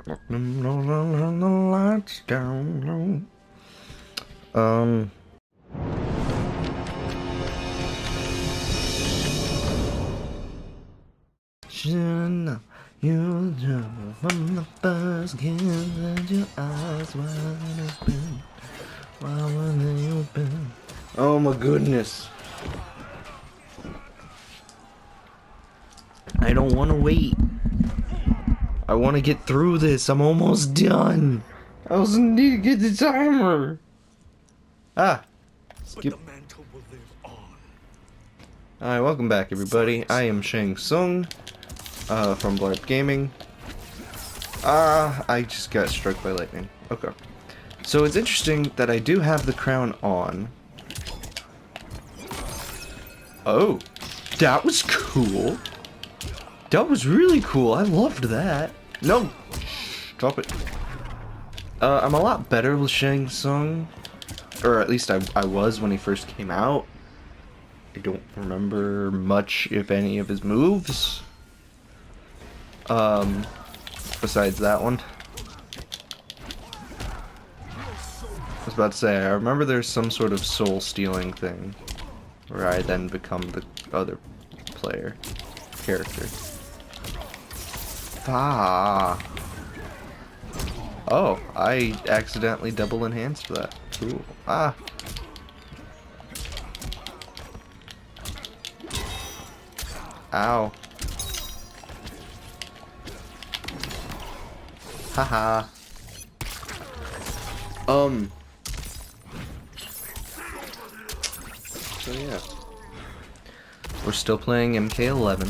Lights down low. You jump from the first kiss and your eyes wide open. Why were they open? Oh my goodness. I don't want to wait. I want to get through this. I'm almost done. I also need to get the timer. Skip. Alright, welcome back everybody. I am Shang Tsung from Blarp Gaming. I just got struck by lightning. Okay. So it's interesting that I do have the crown on. Oh, that was cool. That was really cool. I loved that. No, stop it. I'm a lot better with Shang Tsung, or at least I was when he first came out. I don't remember much, if any, of his moves. Besides that one. I was about to say, I remember there's some sort of soul-stealing thing, where I then become the other character. Oh, I accidentally double enhanced that. Cool. Ow. Haha. So yeah. We're still playing MK11.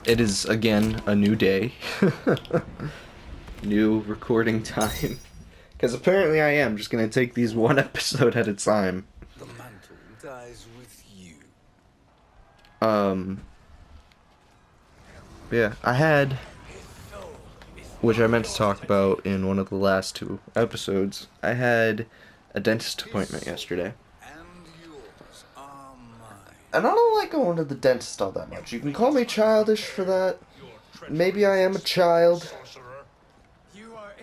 It is, again, a new day. New recording time. Because apparently I am just going to take these one episode at a time. The mantle dies with you. Yeah, I had, which I meant to talk about in one of the last two episodes, I had a dentist appointment yesterday. And I don't like going to the dentist all that much. You can call me childish for that. Maybe I am a child.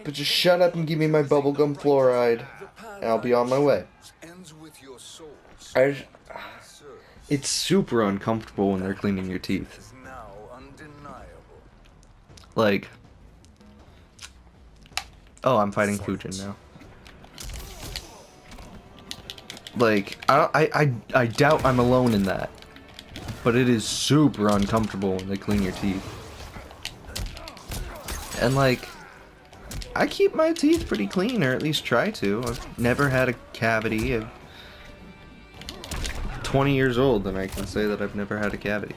But just shut up and give me my bubblegum fluoride, and I'll be on my way. It's super uncomfortable when they're cleaning your teeth. Like, oh, I'm fighting Fujin now. Like, I doubt I'm alone in that. But it is super uncomfortable when they clean your teeth. And like, I keep my teeth pretty clean, or at least try to. I've never had a cavity. I'm 20 years old and I can say that I've never had a cavity.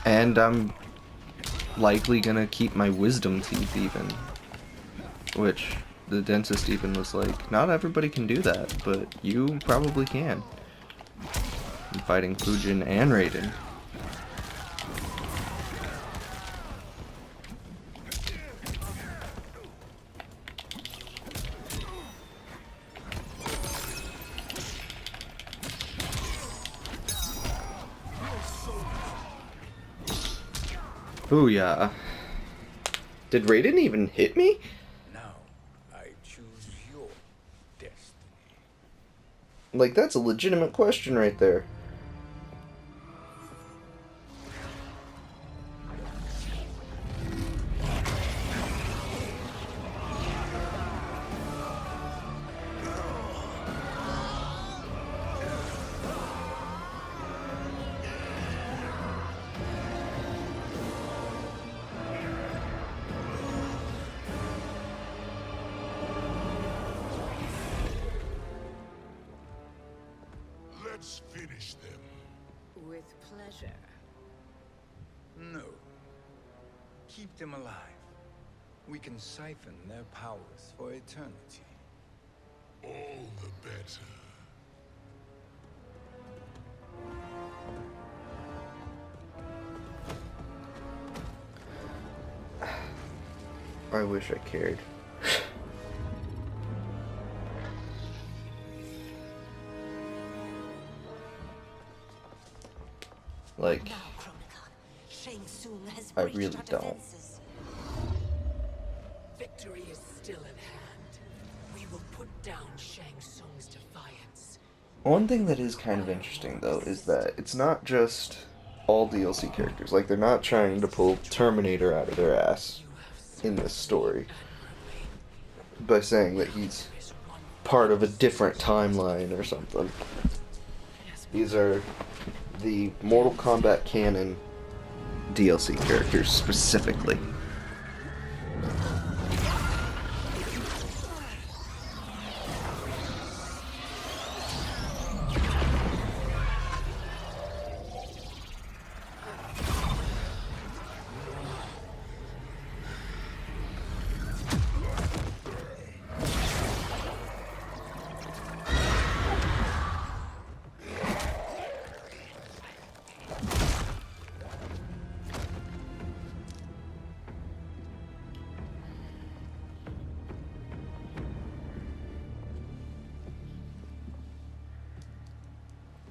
And I'm likely gonna keep my wisdom teeth even. Which the dentist even was like, not everybody can do that, but you probably can. I'm fighting Fujin and Raiden. Booyah. Did Raiden even hit me? Like, that's a legitimate question right there. Let's finish them. With pleasure. No. Keep them alive. We can siphon their powers for eternity. All the better. I wish I cared. Like, Shang Tsung has I breached really our don't. defenses. Victory is still at hand. We will put down Shang Tsung's defiance. One thing that is kind of interesting, though, is that it's not just all DLC characters. Like, they're not trying to pull Terminator out of their ass You have served in this story admirably. by saying that he's There is one part of a different timeline or something. These are the Mortal Kombat canon DLC characters specifically.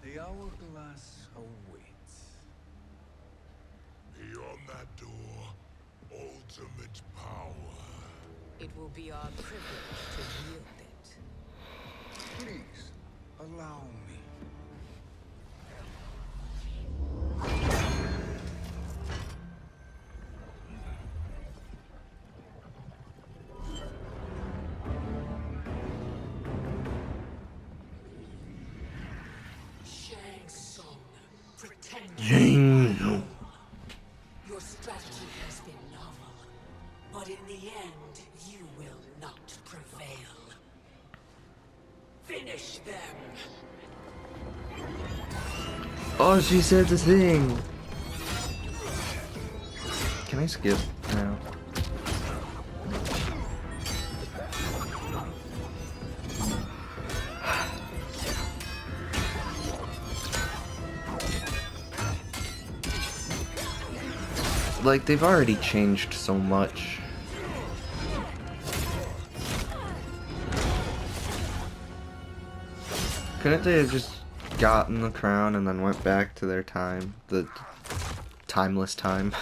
The hourglass awaits. Beyond that door, ultimate power. It will be our privilege to wield it. Please, allow me. Shang Tsung, pretend. Jing. Your strategy has been novel, but in the end, you will not prevail. Finish them! Oh, she said the thing. Can I skip now? Like, they've already changed so much. Couldn't they have just gotten the crown and then went back to their time? The timeless time?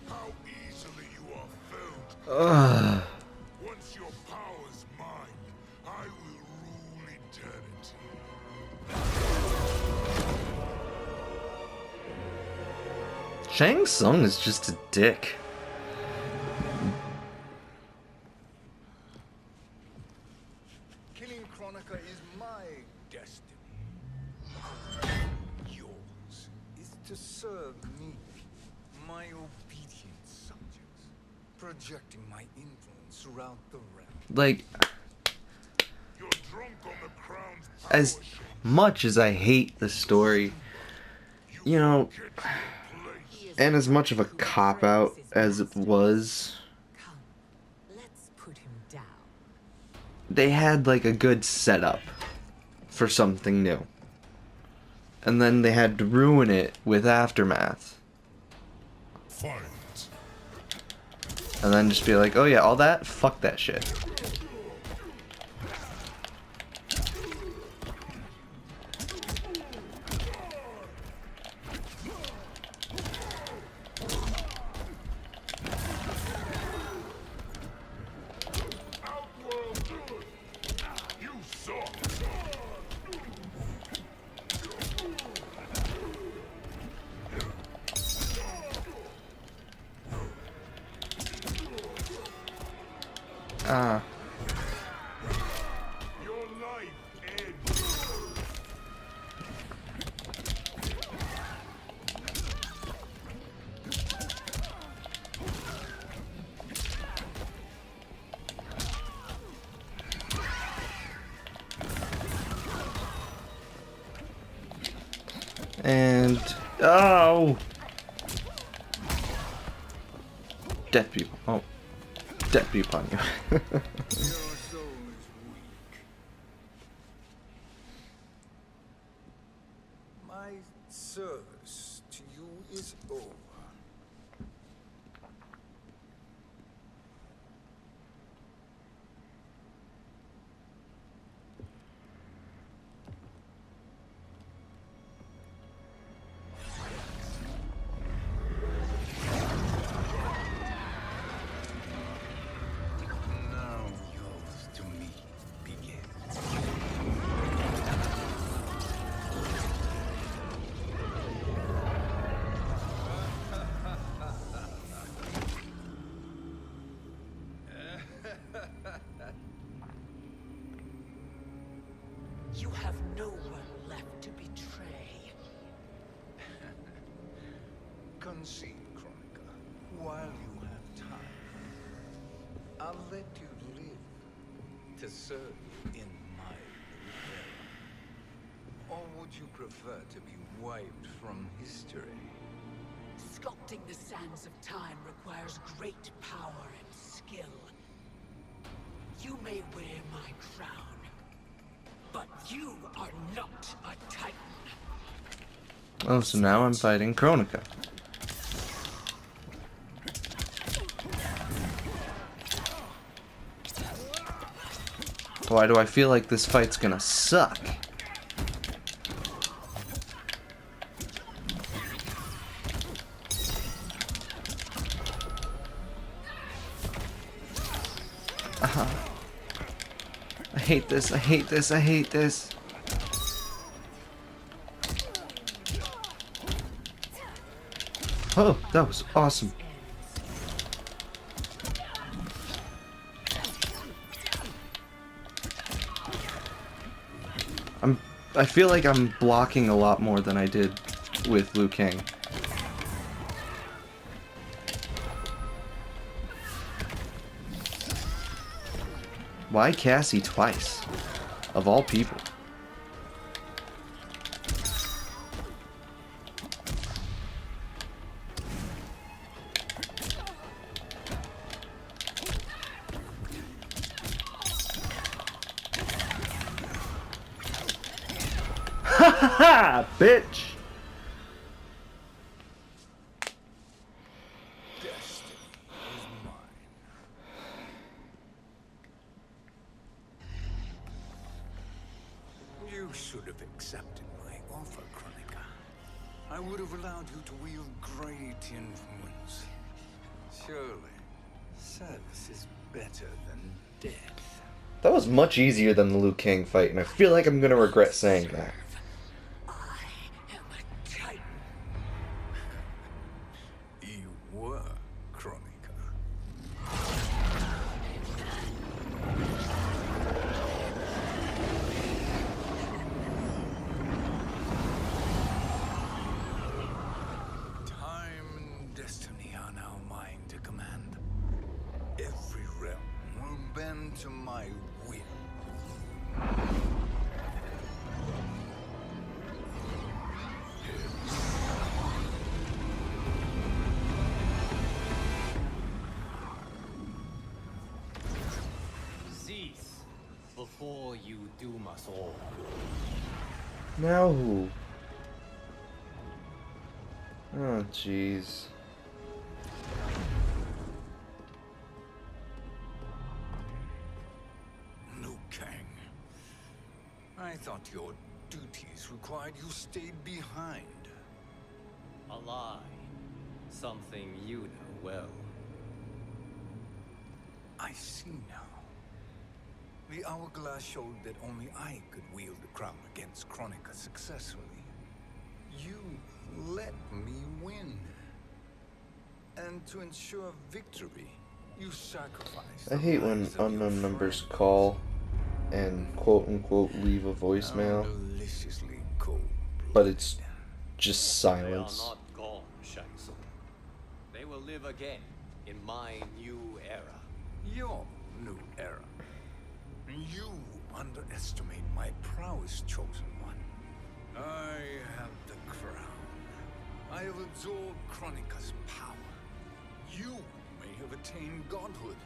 How easily you are felled. Ugh. Once your power's mine, I will rule eternity. Shang Tsung is just a dick. Killing Chronica is my destiny. Yours is to serve me, my obedient subjects, projecting my influence throughout the realm. Like, You're drunk on the crown's power. as much as I hate the story, you know, Get your place. and as much of a cop-out as it was, Come, let's put him down. they had like a good setup for something new. And then they had to ruin it with Aftermath. Fight. And then just be like, oh yeah, all that? Fuck that shit. Outworld good. You suck. Ah. Your life ends. And oh, death be oh, death be upon you. Your soul is My service to you is over. Now yours to me begins. You have no one left to betray. Concede, Chronica, while you have time. I'll let you live to serve in my new era. Or would you prefer to be wiped from history? Sculpting the sands of time requires great power and skill. You may wear my crown, but you are not a Titan. Oh, so now I'm fighting Kronika. Why do I feel like this fight's gonna suck? I hate this, I hate this, I hate this. Oh, that was awesome. I feel like I'm blocking a lot more than I did with Liu Kang. Why Cassie twice? Of all people. Ha ha ha, bitch! Destiny is mine. You should have accepted my offer, Chronica. I would have allowed you to wield great influence. Surely, service is better than death. That was much easier than the Liu Kang fight, and I feel like I'm gonna regret saying that. I am a Titan. You were, Chronica. Time and destiny are now mine to command. Every realm will bend to my will. Cease before you doom us all. Now who? Oh, jeez. Liu Kang. I thought your duties required you stayed behind. A lie. Something you know well. I see now. The hourglass showed that only I could wield the crown against Chronica successfully. You let me win. And to ensure victory, you sacrificed I the hate when lives of your unknown numbers friends. call and quote-unquote leave a How voicemail, deliciously cold. but it's just They are silence. not gone, Shang Tsung. They will live again in my new era. Your new era. You underestimate my prowess, chosen one. I have the crown. I have absorbed Chronica's power. You may have attained godhood,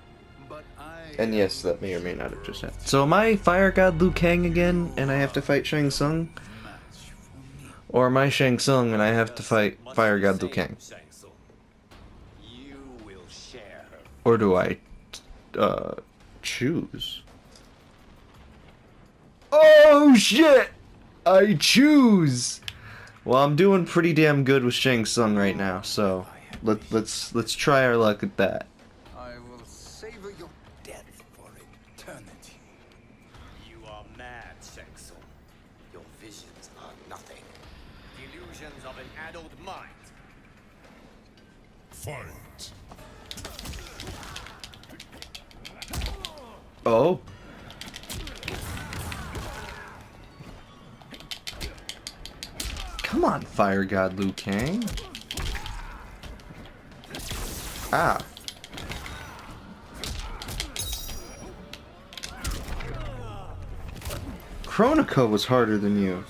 but I... And yes, that may or may not have just happened. So am I Fire God Liu Kang again, and I have to fight Shang Tsung? Match for me. Or am I Shang Tsung and I have to fight Fire God Liu Kang? You will share her. Or do I choose? Oh shit! I choose! Well, I'm doing pretty damn good with Shang Tsung right now, so let's try our luck at that. I will savor your death for eternity. You are mad, Shang Tsung. Your visions are nothing. Delusions of an adult mind. Fight. Oh. Come on, Fire God Liu Kang. Ah. Chronica was harder than you.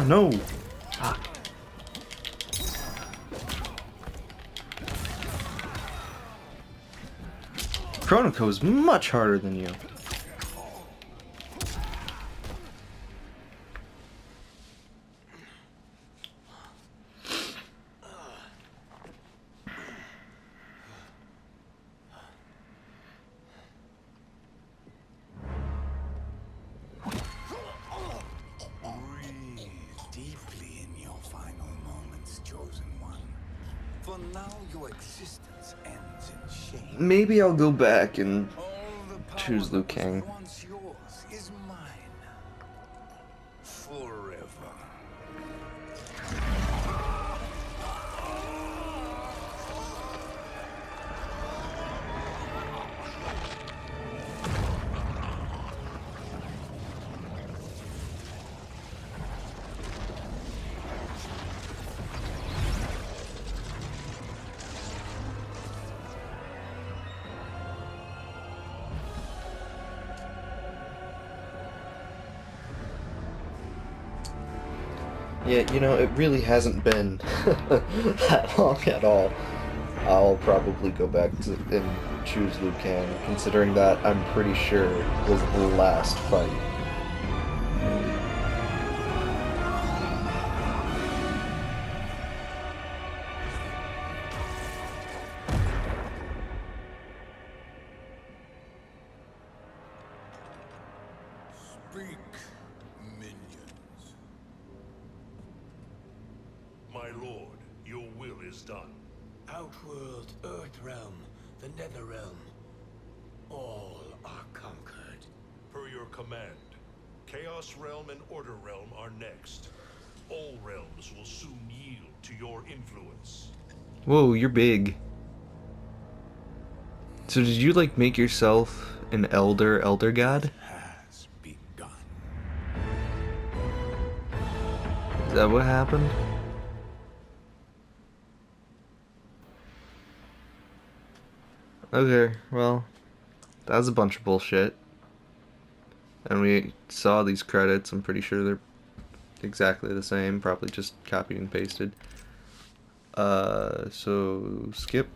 No. Fuck. Chronica is much harder than you. Breathe deeply in your final moments, chosen one. For now, your existence ends in shame. Maybe I'll go back and All the power choose Liu that was Kang. once yours is mine. Forever. Yeah, you know, it really hasn't been that long at all. I'll probably go back to and choose Liu Kang, considering that I'm pretty sure was the last fight. Speak, minions. My lord, your will is done. Outworld, Earthrealm, the Netherrealm, all are conquered. Per your command, Chaos Realm and Order Realm are next. All realms will soon yield to your influence. Whoa, you're big. So did you, like, make yourself an elder god? Has begun. Is that what happened? Okay, well, that was a bunch of bullshit. And we saw these credits, I'm pretty sure they're exactly the same, probably just copied and pasted. So skip.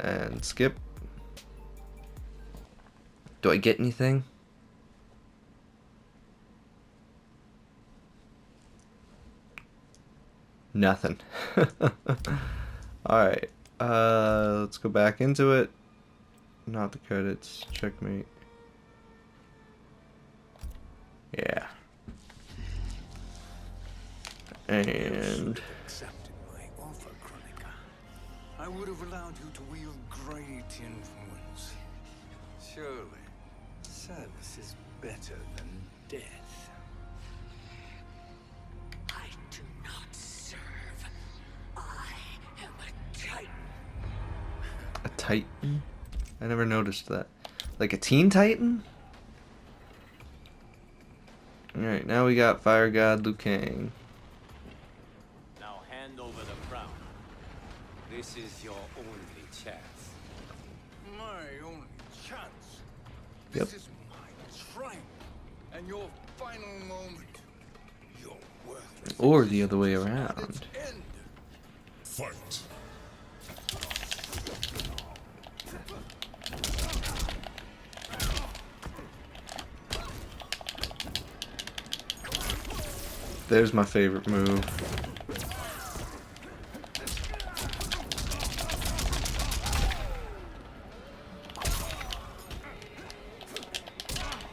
And skip. Do I get anything? Nothing. Alright. Let's go back into it. Not the credits. Checkmate. Yeah. And Accepted my offer, Chronica. I would have allowed you to wield great influence. Surely, service is better than death. I do not serve. I am a titan. a Titan? I never noticed that. Like a Teen Titan? Alright, now we got Fire God Liu Kang. Now hand over the crown. This is your only chance. My only chance. Yep. This is my triumph. And your final moment. Your worthless. Or the other way around. End. Fight. There's my favorite move.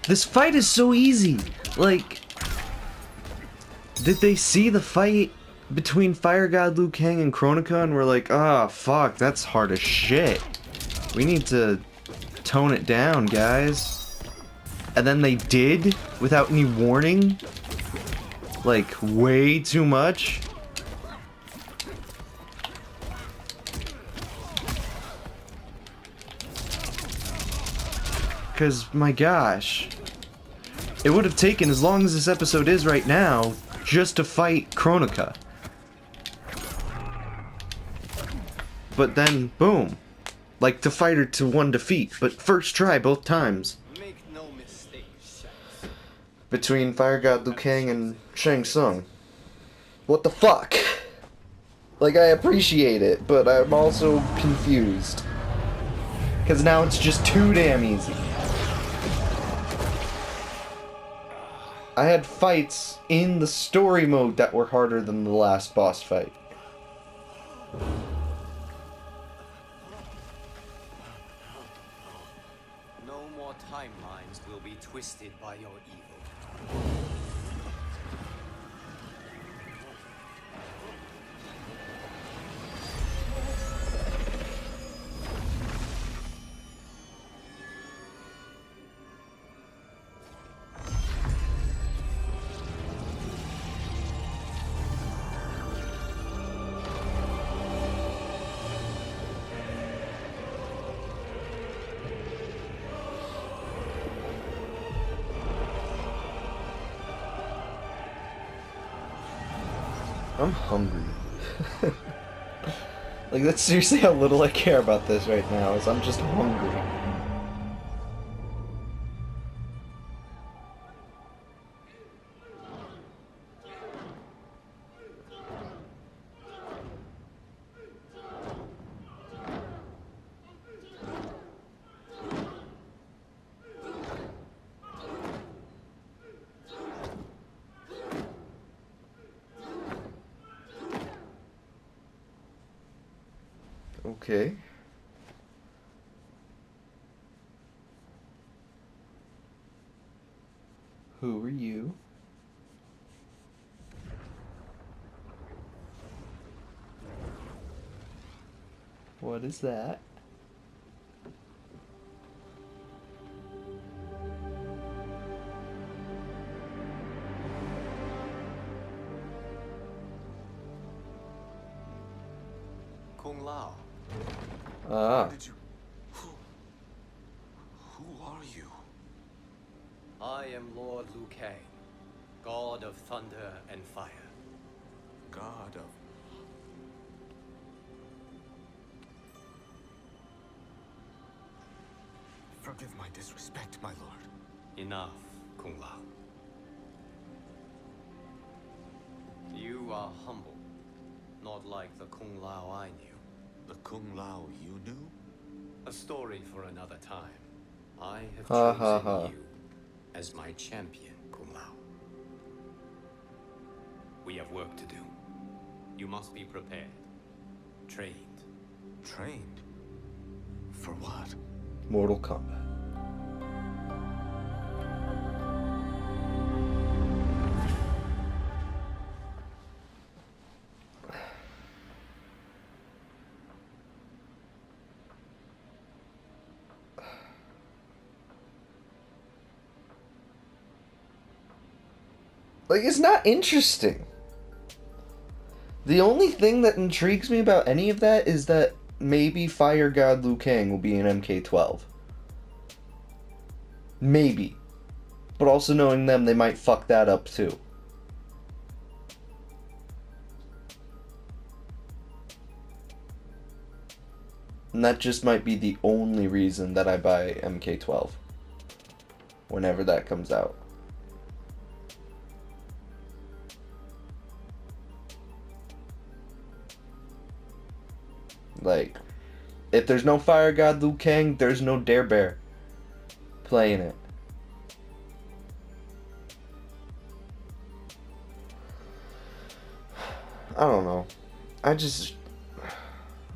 This fight is so easy. Like, did they see the fight between Fire God Liu Kang and Kronika and were like, ah, fuck, that's hard as shit. We need to tone it down, guys. And then they did, without any warning. Like, way too much. Because, my gosh. It would have taken as long as this episode is right now just to fight Kronika. But then, boom. Like, to fight her to one defeat, but first try both times. Make no mistake, Shanks. Between Fire God Liu Kang and Shang Tsung. What the fuck? Like, I appreciate it, but I'm also confused. Because now it's just too damn easy. I had fights in the story mode that were harder than the last boss fight. No more timelines will be twisted by your evil. I'm hungry. Like, that's seriously how little I care about this right now, is I'm just hungry. Okay. Who are you? What is that? Kung Lao. Ah. Did you? Who are you? I am Lord Liu Kang, God of thunder and fire. God of. Forgive my disrespect, my lord. Enough, Kung Lao. You are humble, not like the Kung Lao I knew. The Kung Lao you knew? A story for another time. I have Ha, chosen ha, ha. you as my champion, Kung Lao. We have work to do. You must be prepared, trained. Trained? For what? Mortal Kombat. Like, it's not interesting. The only thing that intrigues me about any of that is that maybe Fire God Liu Kang will be in MK12. Maybe. But also knowing them, they might fuck that up too. And that just might be the only reason that I buy MK12. Whenever that comes out. Like, if there's no Fire God Liu Kang, there's no Dare Bear playing it. I don't know.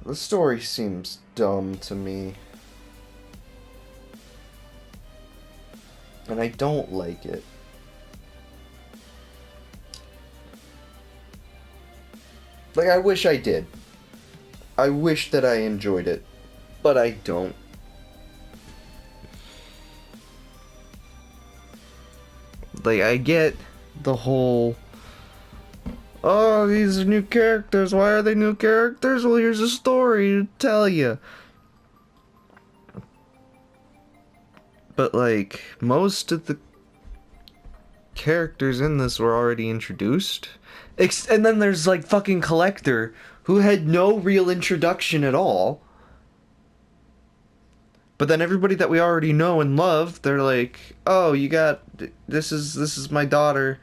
The story seems dumb to me. And I don't like it. Like, I wish I did. I wish that I enjoyed it. But I don't. Like, I get the whole... Oh, these are new characters. Why are they new characters? Well, here's a story to tell you. But, like, most of the characters in this were already introduced. And then there's, like, fucking Collector, who had no real introduction at all. But then everybody that we already know and love, they're like, oh, you got... This is my daughter.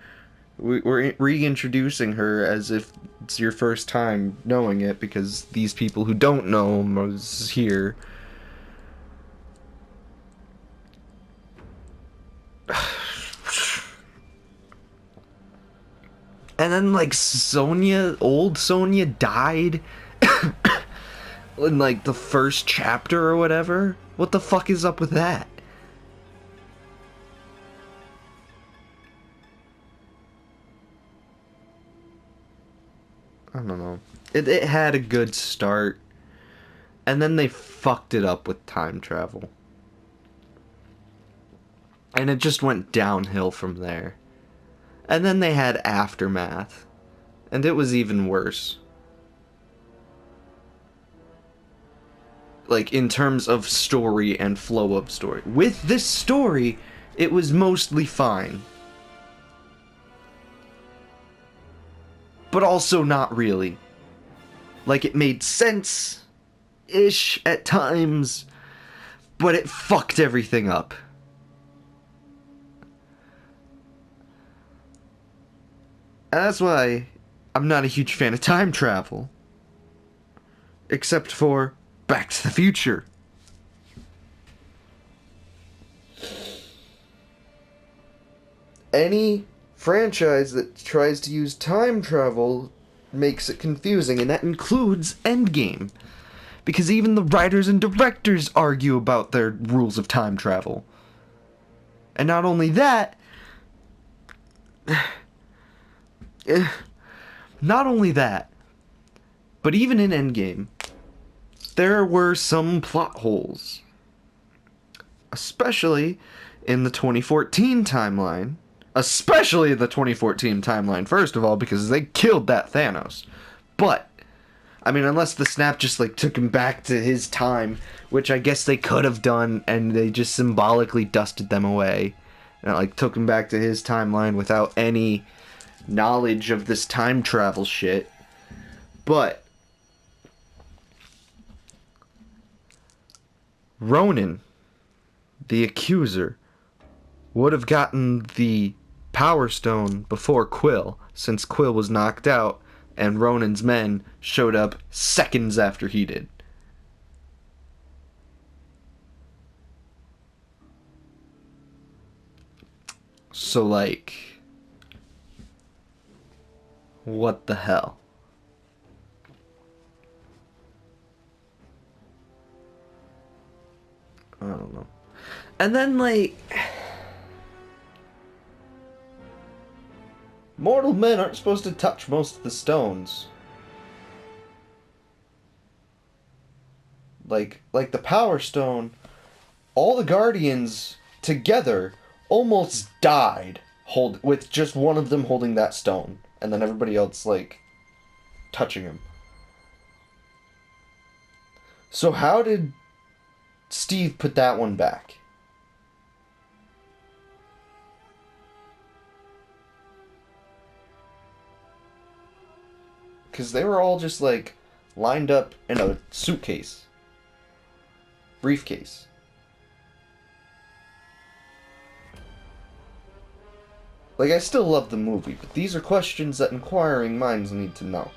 We're reintroducing her as if it's your first time knowing it, because these people who don't know him was here. And then, like, old Sonya died in, like, the first chapter or whatever. What the fuck is up with that? I don't know. It had a good start, and then they fucked it up with time travel. And it just went downhill from there. And then they had Aftermath, and it was even worse. Like, in terms of story and flow of story. With this story, it was mostly fine. But also not really. Like, it made sense-ish at times, but it fucked everything up. And that's why I'm not a huge fan of time travel. Except for Back to the Future. Any franchise that tries to use time travel makes it confusing, and that includes Endgame. Because even the writers and directors argue about their rules of time travel. And not only that... Not only that, but even in Endgame, there were some plot holes. Especially in the 2014 timeline. Especially the 2014 timeline, first of all, because they killed that Thanos. But, I mean, unless the snap just, like, took him back to his time, which I guess they could have done, and they just symbolically dusted them away. And, like, took him back to his timeline without any knowledge of this time travel shit. But Ronan, the accuser, would have gotten the Power Stone before Quill, since Quill was knocked out and Ronan's men showed up seconds after he did. So, like, what the hell? I don't know. And then, like, mortal men aren't supposed to touch most of the stones. Like the Power Stone, all the Guardians together almost died with just one of them holding that stone. And then everybody else, like, touching him. So how did Steve put that one back? Because they were all just, like, lined up in a suitcase. Briefcase. Like, I still love the movie, but these are questions that inquiring minds need to know.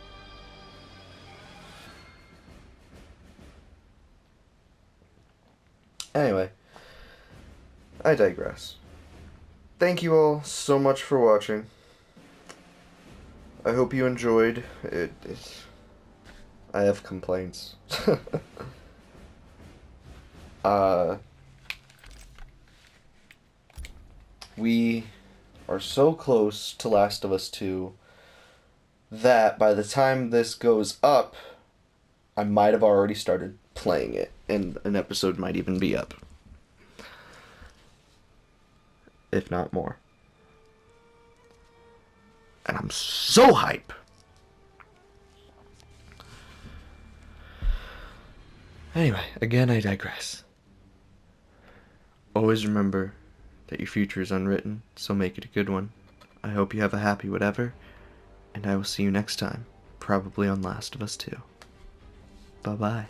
I digress. Thank you all so much for watching. I hope you enjoyed. I have complaints. We are so close to Last of Us 2 that by the time this goes up, I might have already started playing it, and an episode might even be up. If not more. And I'm so hype! Anyway, again, I digress. Always remember that your future is unwritten, so make it a good one. I hope you have a happy whatever, and I will see you next time, probably on Last of Us 2. Bye-bye.